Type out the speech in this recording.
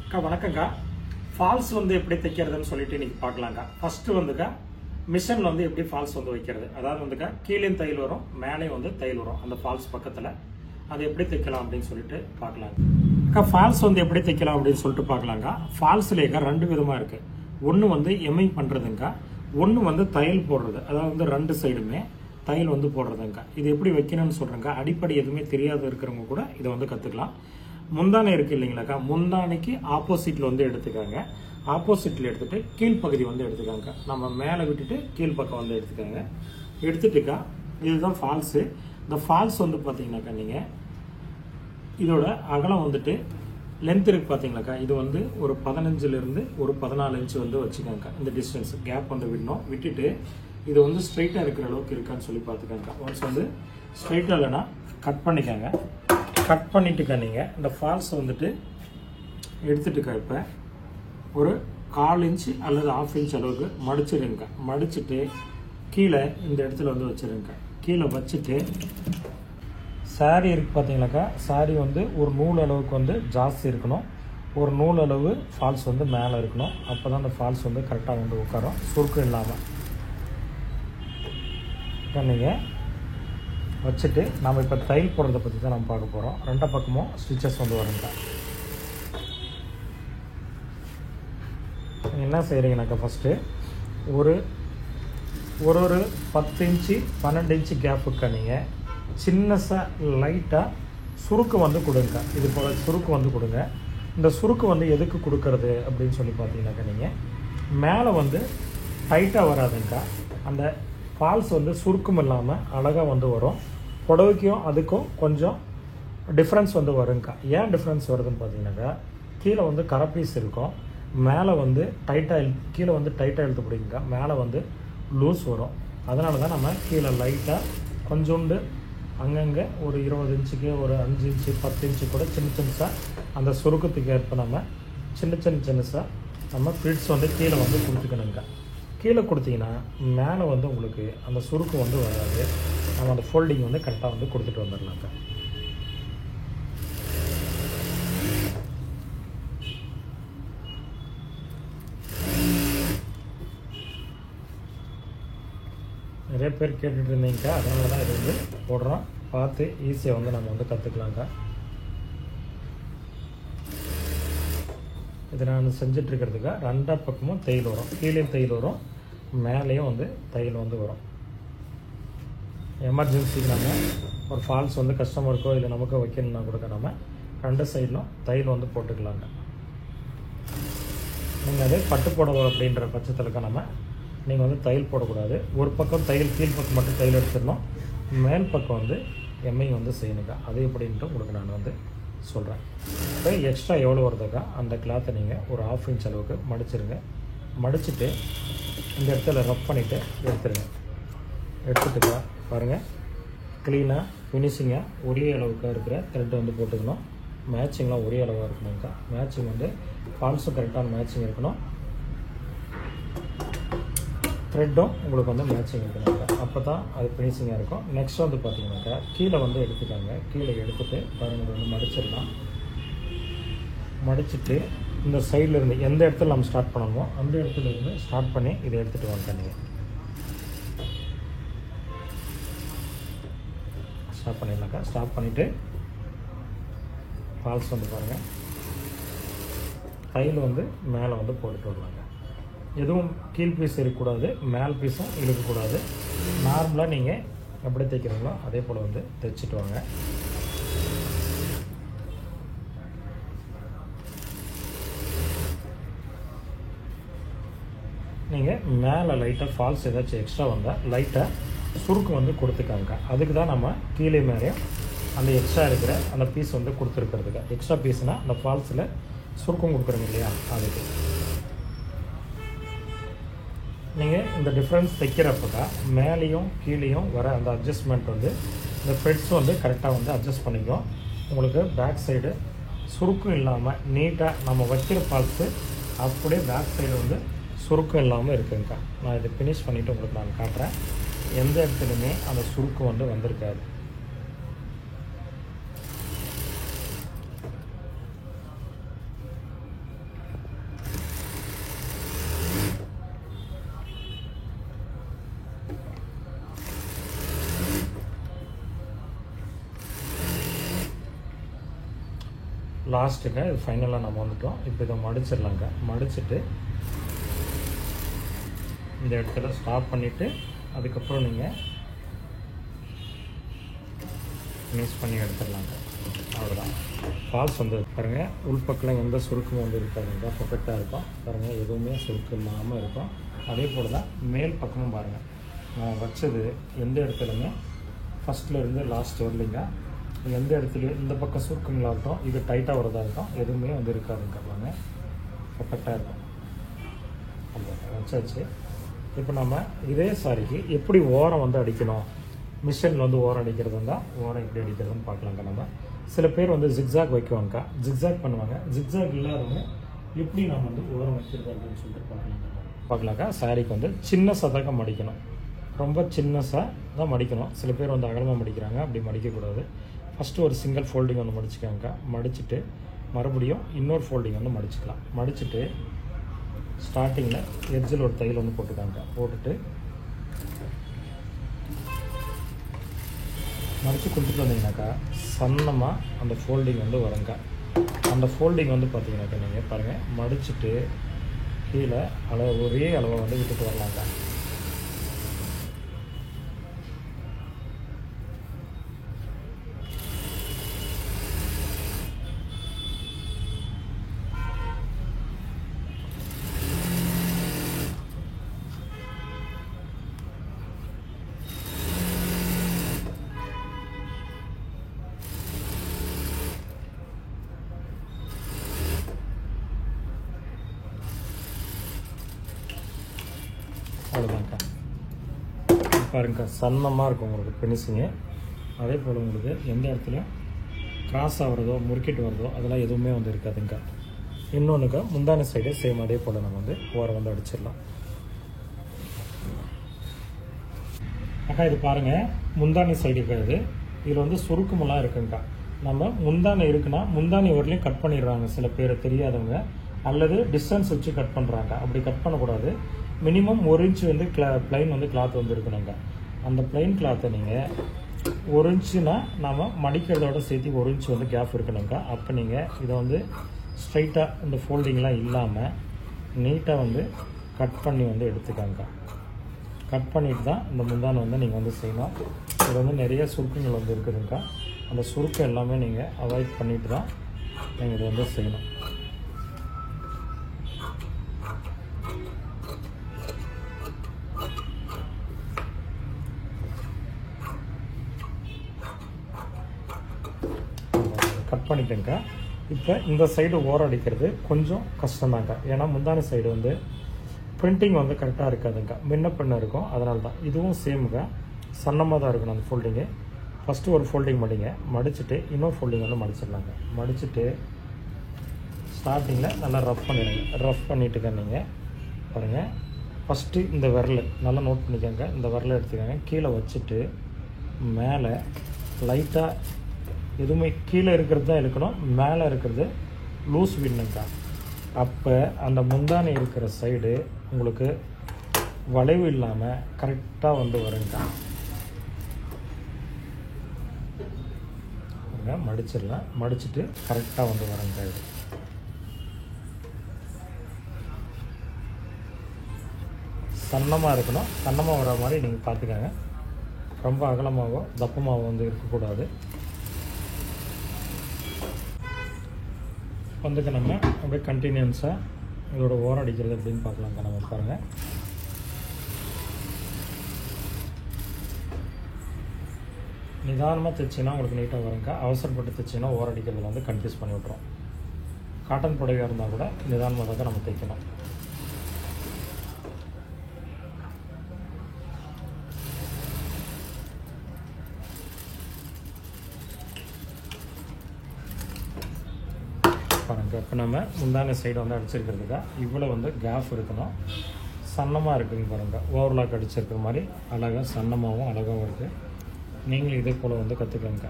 அக்கா வணக்கங்க்கா. ஃபால்ஸ் வந்து எப்படி தைக்கிறதுன்னு சொல்லிட்டு இன்னைக்கு பார்க்கலாங்க்கா. ஃபர்ஸ்ட் வந்துக்கா மிஷினில் வந்து எப்படி ஃபால்ஸ் வந்து வைக்கிறது, அதாவது வந்துக்கா கீழே தையல் வரும், மேலே வந்து தையல் வரும் அந்த ஃபால்ஸ் பக்கத்தில். அது எப்படி தைக்கலாம் அப்படின்னு சொல்லிட்டு பார்க்கலாங்க. அக்கா ஃபால்ஸ் வந்து எப்படி தைக்கலாம் அப்படின்னு சொல்லிட்டு பார்க்கலாங்க்கா. ஃபால்ஸ்லேக்கா ரெண்டு விதமாக இருக்குது. ஒன்று வந்து எம்மிங் பண்ணுறதுங்க்கா, ஒன்று வந்து தையல் போடுறது, அதாவது வந்து ரெண்டு சைடுமே தையல் வந்து போடுறதுங்க்கா. இது எப்படி வைக்கணும்னு சொல்கிறேங்க்கா. அடிப்படை எதுவுமே தெரியாத இருக்கிறவங்க கூட இதை வந்து கற்றுக்கலாம். முந்தானை இருக்குது இல்லைங்களாக்கா, முந்தானைக்கு ஆப்போசிட்டில் வந்து எடுத்துக்காங்க. ஆப்போசிட்டில் எடுத்துகிட்டு கீழ்ப்பகுதி வந்து எடுத்துக்காங்க. நம்ம மேலே விட்டுட்டு கீழ்ப்பக்கம் வந்து எடுத்துக்காங்க. எடுத்துட்டுக்கா இதுதான் ஃபால்ஸு. இந்த ஃபால்ஸ் வந்து பார்த்தீங்கன்னாக்கா நீங்கள் இதோட அகலம் வந்துட்டு லென்த் இருக்குது பார்த்தீங்களாக்கா, இது வந்து ஒரு 15லேருந்து ஒரு 14 இன்ச்சு வந்து வச்சுக்காங்க. இந்த டிஸ்டன்ஸ் கேப் வந்து விடணும். விட்டுட்டு இது வந்து ஸ்ட்ரைட்டாக இருக்கிற அளவுக்கு இருக்கான்னு சொல்லி பார்த்துக்காங்க. ஒன்ஸ் வந்து ஸ்ட்ரைட்டாக இல்லைன்னா கட் பண்ணிக்காங்க. கட் பண்ணிட்டுக்கா நீங்கள் இந்த ஃபால்ஸை வந்துட்டு எடுத்துட்டுக்கா இப்போ ஒரு 1/4 இன்ச்சு அல்லது 1/2 இன்ச் அளவுக்கு மடிச்சிடுங்க. மடிச்சுட்டு கீழே இந்த இடத்துல வந்து வச்சுருங்க. கீழே வச்சுட்டு சாரீ இருக்குது பார்த்தீங்களாக்கா, சாரீ வந்து ஒரு நூல் அளவுக்கு வந்து ஜாஸ்தி இருக்கணும். ஒரு நூல் அளவு ஃபால்ஸ் வந்து மேலே இருக்கணும். அப்போ தான் அந்த ஃபால்ஸ் வந்து கரெக்டாக வந்து உட்காரும், சுருக்கம் இல்லாமல். நீங்கள் வச்சுட்டு நம்ம இப்போ தையல் போடுறதை பற்றி தான் நம்ம பார்க்க போகிறோம். ரெண்டு பக்கமும் ஸ்டிச்சஸ் வந்து வருங்க. என்ன செய்கிறீங்கனாக்கா, ஃபஸ்ட்டு ஒரு 10 இன்ச்சு 12 இன்ச்சு கேப்புக்கா நீங்கள் சின்னசாக லைட்டாக சுருக்கு வந்து கொடுங்க. இது போல் சுருக்கு வந்து கொடுங்க. இந்த சுருக்கு வந்து எதுக்கு கொடுக்கறது அப்படின்னு சொல்லி பார்த்தீங்கன்னாக்கா, நீங்கள் மேலே வந்து டைட்டாக வராதுங்கக்கா. அந்த ஃபால்ஸ் வந்து சுருக்கம் இல்லாமல் அழகாக வந்து வரும். புடவைக்கும் அதுக்கும் கொஞ்சம் டிஃப்ரென்ஸ் வந்து வருங்கக்கா. ஏன் டிஃப்ரென்ஸ் வருதுன்னு பார்த்தீங்கன்னாக்கா, கீழே வந்து கரை பீஸ் இருக்கும், மேலே வந்து டைட்டாக கீழே வந்து டைட்டாக இழுத்து பிடிக்குங்க, மேலே வந்து லூஸ் வரும். அதனால தான் நம்ம கீழே லைட்டாக கொஞ்சோண்டு அங்கங்கே ஒரு 20 இன்ச்சுக்கு ஒரு 5 இன்ச்சு 10 இன்ச்சு கூட சின்னசாக அந்த சுருக்கத்துக்கு ஏற்ப நம்ம சின்னசாக நம்ம ஃபிட்ஸ் வந்து கீழே வந்து கொடுத்துக்கணுங்க. கீழே கொடுத்தீங்கன்னா மேலே வந்து உங்களுக்கு அந்த சுருக்கு வந்து வராது. நம்ம அந்த ஃபோல்டிங் வந்து கரெக்டாக வந்து கொடுத்துட்டு வந்துடலாங்க. நிறைய பேர் கேட்டுட்டு இருந்தீங்கக்கா, அதனால தான் இது வந்து போடுறோம். பார்த்து ஈஸியாக வந்து நம்ம வந்து கற்றுக்கலாங்க. இது நான் செஞ்சிட்ருக்கிறதுக்கா ரெண்டா பக்கமும் தையல் வரும். கீழே தையல் வரும், மேலேயும் வந்து தையல் வந்து வரும். எமர்ஜென்சிக்கு நம்ம ஒரு ஃபால்ஸ் வந்து கஸ்டமருக்கோ இல்லை நமக்கோ வைக்கணும்னா கூட நம்ம ரெண்டு சைட்லும் தையல் வந்து போட்டுக்கலாங்க. நீங்கள் அதே பட்டு புடவை அப்படின்ற பட்சத்தில்க்கா நீங்கள் வந்து தையல் போடக்கூடாது. ஒரு பக்கம் தையல், கீழ் பக்கம் மட்டும் தையல் எடுத்துடணும், மேல் பக்கம் வந்து எம்ஐ வந்து செய்யணுக்கா. அது எப்படின்ட்டு உங்களுக்கு நான் வந்து சொல்கிறேன். இப்போ எக்ஸ்ட்ரா எவ்வளோ வருதுக்கா, அந்த கிளாத்தை நீங்கள் ஒரு 1/2 இன்ச் அளவுக்கு மடிச்சிருங்க. மடிச்சுட்டு இந்த இடத்துல ரப் பண்ணிவிட்டு எடுத்துருங்க. எடுத்துட்டுக்கா பாருங்கள், க்ளீனாக ஃபினிஷிங்காக ஒரே அளவுக்காக இருக்கிற த்ரெட் வந்து போட்டுக்கணும். மேட்சிங்லாம் ஒரே அளவாக இருக்கணுங்க்கா. மேட்சிங் வந்து ஃபால்ஸும் கரெக்டான மேட்சிங் இருக்கணும், த்ரெட்டும் உங்களுக்கு வந்து மேட்சிங் இருக்கணுங்க. அப்போ தான் அது ஃபினிஷிங்காக இருக்கும். நெக்ஸ்ட் வந்து பார்த்தீங்கன்னாக்கா கீழே வந்து எடுத்துக்காங்க. கீழே எடுத்துகிட்டு பாருங்கள், வந்து மடிச்சிடலாம். மடிச்சுட்டு இந்த சைடில் இருந்து எந்த இடத்துல நம்ம ஸ்டார்ட் பண்ணணுமோ அந்த இடத்துல இருந்து ஸ்டார்ட் பண்ணி இதை எடுத்துகிட்டு வாங்க. நீங்கள் ஸ்டார்ட் பண்ணிடலாக்கா. ஸ்டார்ட் பண்ணிவிட்டு ஃபால்ஸ் வந்து பாருங்கள், தையல் வந்து மேலே வந்து போட்டுட்டு வரலாங்க. எதுவும் கீழ் பீஸ் இருக்கக்கூடாது, மேல் பீஸும் இழுக்கக்கூடாது. நார்மலாக நீங்கள் எப்படி தைக்கிறீங்களோ அதே போல் வந்து தைச்சிட்டு வாங்க. நீங்கள் மேலே லைட்டாக ஃபால்ஸ் ஏதாச்சும் எக்ஸ்ட்ரா வந்தால் லைட்டாக சுருக்கு வந்து கொடுத்துக்காங்க. அதுக்கு தான் நம்ம கீழே மேலேயும் அந்த எக்ஸ்ட்ரா இருக்கிற அந்த பீஸ் வந்து கொடுத்துருக்கிறதுக்கு. எக்ஸ்ட்ரா பீஸ்னால் அந்த ஃபால்ஸில் சுருக்கம் கொடுக்குறீங்க இல்லையா, அதுக்கு. நீங்கள் இந்த டிஃப்ரென்ஸ் தைக்கிறப்ப தான் மேலேயும் கீழேயும் வர அந்த அட்ஜஸ்ட்மெண்ட் வந்து இந்த ஃபிட்ஸ் வந்து கரெக்டாக வந்து அட்ஜஸ்ட் பண்ணிக்கும். உங்களுக்கு பேக் சைடு சுருக்கம் இல்லாமல் நீட்டாக நம்ம வைக்கிற ஃபால்ஸு அப்படியே பேக் சைடு வந்து சுருக்கம் இல்லாமல் இருக்குங்கக்கா. நான் இதை ஃபினிஷ் பண்ணிவிட்டு உங்களுக்கு நான் காட்டுறேன். எந்த இடத்துலையுமே அந்த சுருக்கம் வந்து வந்திருக்காது. லாஸ்ட்டுங்க இது ஃபைனலாக நம்ம வந்துட்டோம். இப்போ இதை மடிச்சிடலாங்க. மடிச்சுட்டு இந்த இடத்துல ஸ்டாப் பண்ணிவிட்டு அதுக்கப்புறம் நீங்கள் மிக்ஸ் பண்ணி எடுத்துடலாங்க. அவ்வளோதான். ஃபால்ஸ் வந்து பாருங்கள், உள்பக்கம் எந்த சுருக்கமும் வந்து இருக்காதுங்க, பர்ஃபெக்டாக இருக்கும். பாருங்கள், எதுவுமே சுருக்கம் இல்லாமல் இருக்கும். அதே போல் தான் மேல் பக்கமும் பாருங்கள், நான் வச்சது எந்த இடத்துலையுமே ஃபஸ்ட்லேருந்து லாஸ்ட் வரலைங்க. எந்த இடத்துலையும் இந்த பக்கம் சுருக்கங்களாகட்டும், இது டைட்டாக வரதாக இருக்கும், எதுவுமே வந்து இருக்காதுங்க. பாருங்கள், பர்ஃபெக்டாக இருக்கும். வச்சாச்சு. இப்போ நம்ம இதே சாரிக்கு எப்படி ஓரம் வந்து அடிக்கணும், மிஷினில் வந்து ஓரம் அடிக்கிறது இருந்தால் ஓரம் எப்படி அடிக்கிறதுன்னு பார்க்கலாங்க. நம்ம சில பேர் வந்து ஜிக்ஸாக் வைக்குவாங்க, ஜிக்ஸாக் பண்ணுவாங்க. ஜிக்ஸாக் இல்லாதவங்க எப்படி நம்ம வந்து ஓரம் வைக்கிறது அப்படின்னு சொல்லிட்டு பார்க்கலாங்க. சாரிக்கு வந்து சின்ன சதகம் மடிக்கணும், ரொம்ப சின்னஸாக தான் மடிக்கணும். சில பேர் வந்து அகலமாக மடிக்கிறாங்க, அப்படி மடிக்கக்கூடாது. ஃபஸ்ட்டு ஒரு சிங்கிள் ஃபோல்டிங் வந்து மடிச்சுக்காங்க. மடிச்சுட்டு மறுபடியும் இன்னொரு ஃபோல்டிங் வந்து மடிச்சுக்கலாம். மடிச்சுட்டு ஸ்டார்டிங்கில் எட்ஜில் ஒரு தையல் வந்து போட்டுக்காங்க. போட்டுட்டு மடித்து கொடுத்துட்டு வந்தீங்கன்னாக்கா சன்னமாக அந்த ஃபோல்டிங் வந்து வருங்க. அந்த ஃபோல்டிங் வந்து பார்த்தீங்கன்னாக்கா நீங்கள் பாருங்கள், மடிச்சுட்டு கீழே ஒரே அளவை வந்து விட்டுட்டு வரலாங்க. அவ்வளோதாங்க்கா. பாருங்கக்கா, சன்னமாக இருக்கும் உங்களுக்கு ஃபினிஷிங்கு. அதே போல் உங்களுக்கு எந்த இடத்துலையும் கிராஸ் ஆகிறதோ முறுக்கிட்டு வரதோ அதெல்லாம் எதுவுமே வந்து இருக்காதுங்க்கா. இன்னொன்றுக்கா முந்தான சைடு சேம் அதே போல் நம்ம வந்து ஓரம் வந்து அடிச்சிடலாம். அக்கா இது பாருங்கள், முந்தானி சைடு இருக்காது, இதில் வந்து சுருக்கமெல்லாம் இருக்குங்கக்கா. நம்ம முந்தானி இருக்குன்னா முந்தானி வரலையும் கட் பண்ணிடுறாங்க சில பேர் தெரியாதவங்க, அல்லது டிஸ்டன்ஸ் வச்சு கட் பண்ணுறாங்க. அப்படி கட் பண்ணக்கூடாது. மினிமம் 1 இன்ச் வந்து பிளைன் வந்து கிளாத் வந்து இருக்கணுங்க. அந்த பிளைன் கிளாத்தை நீங்கள் 1 இன்ச்சுனா நம்ம மடிக்கிறதோட சேர்த்து 1 இன்ச் வந்து கேப் இருக்கணுங்க. அப்போ நீங்கள் இதை வந்து ஸ்ட்ரைட்டாக இந்த ஃபோல்டிங்லாம் இல்லாமல் நீட்டாக வந்து கட் பண்ணி வந்து எடுத்துக்காங்க. கட் பண்ணிட்டு தான் இந்த முந்தானை வந்து நீங்கள் வந்து செய்யணும். இது வந்து நிறைய சுருக்கங்கள் வந்து இருக்குதுங்க. அந்த சுருக்கம் எல்லாமே நீங்கள் அவாய்ட் பண்ணிட்டு தான் நீங்கள் இதை வந்து செய்யணும். கட் பண்ணிட்டேங்க. இப்போ இந்த சைடு ஓரம் அடிக்கிறது கொஞ்சம் கஷ்டம்தாங்க. ஏன்னா முந்தானி சைடு வந்து பிரிண்டிங் வந்து கரெக்டாக இருக்காதுங்க, முன்ன பின்ன இருக்கும். அதனால தான் இதுவும் சேமுங்க, சன்னமாக தான் இருக்கணும் அந்த ஃபோல்டிங்கு. ஃபஸ்ட்டு ஒரு ஃபோல்டிங் மடிங்க, மடிச்சுட்டு இன்னொரு ஃபோல்டிங் வந்து மடிச்சிடலாங்க. மடிச்சுட்டு ஸ்டார்டிங்கில் நல்லா ரஃப் பண்ணிடுங்க. ரஃப் பண்ணிட்டுங்க நீங்கள் பாருங்கள், ஃபஸ்ட்டு இந்த விரல் நல்லா நோட் பண்ணிக்கோங்க. இந்த விரலை எடுத்துக்கோங்க, கீழே வச்சுட்டு மேலே லைட்டாக எதுவுமே கீழே இருக்கிறது தான் இழுக்கணும், மேலே இருக்கிறது லூஸ் விடணுங்க. அப்போ அந்த முந்தானி இருக்கிற சைடு உங்களுக்கு வளைவு இல்லாமல் கரெக்டாக வந்து வருங்க. மடிச்சிடலாம், மடிச்சுட்டு கரெக்டாக வந்து வருங்க. இது சன்னமாக இருக்கணும், சன்னமாக வர மாதிரி நீங்கள் பார்த்துக்கோங்க. ரொம்ப அகலமாகவோ தப்பமாகவோ வந்து இருக்கக்கூடாது. வந்துட்டு நம்ம அப்படியே கண்டினியூஸாக இதோட ஓரம் அடிக்கிறது அப்படின்னு பார்க்கலாங்க. நம்ம பாருங்கள், நிதானமாக தைச்சின்னா உங்களுக்கு நீட்டாக வருங்க. அவசரப்பட்டு தைச்சின்னா ஓரம் அடிக்கிறதுல வந்து கன்ஃபியூஸ் பண்ணி விட்றோம். காட்டன் புடவையாக இருந்தால் கூட நிதானமாக தான் நம்ம தைக்கணும். பாருங்கள், இப்போ நம்ம முந்தான சைடு வந்து அடிச்சிருக்கிறதுக்கா இவ்வளோ வந்து கேப் இருக்கணும். சன்னமாக இருக்குதுங்க பாருங்கள், ஓவர்லாக் அடிச்சிருக்கிற மாதிரி அழகாக சன்னமாகவும் அழகாகவும் இருக்குது. நீங்களும் இதே போல் வந்து கற்றுக்கோங்க.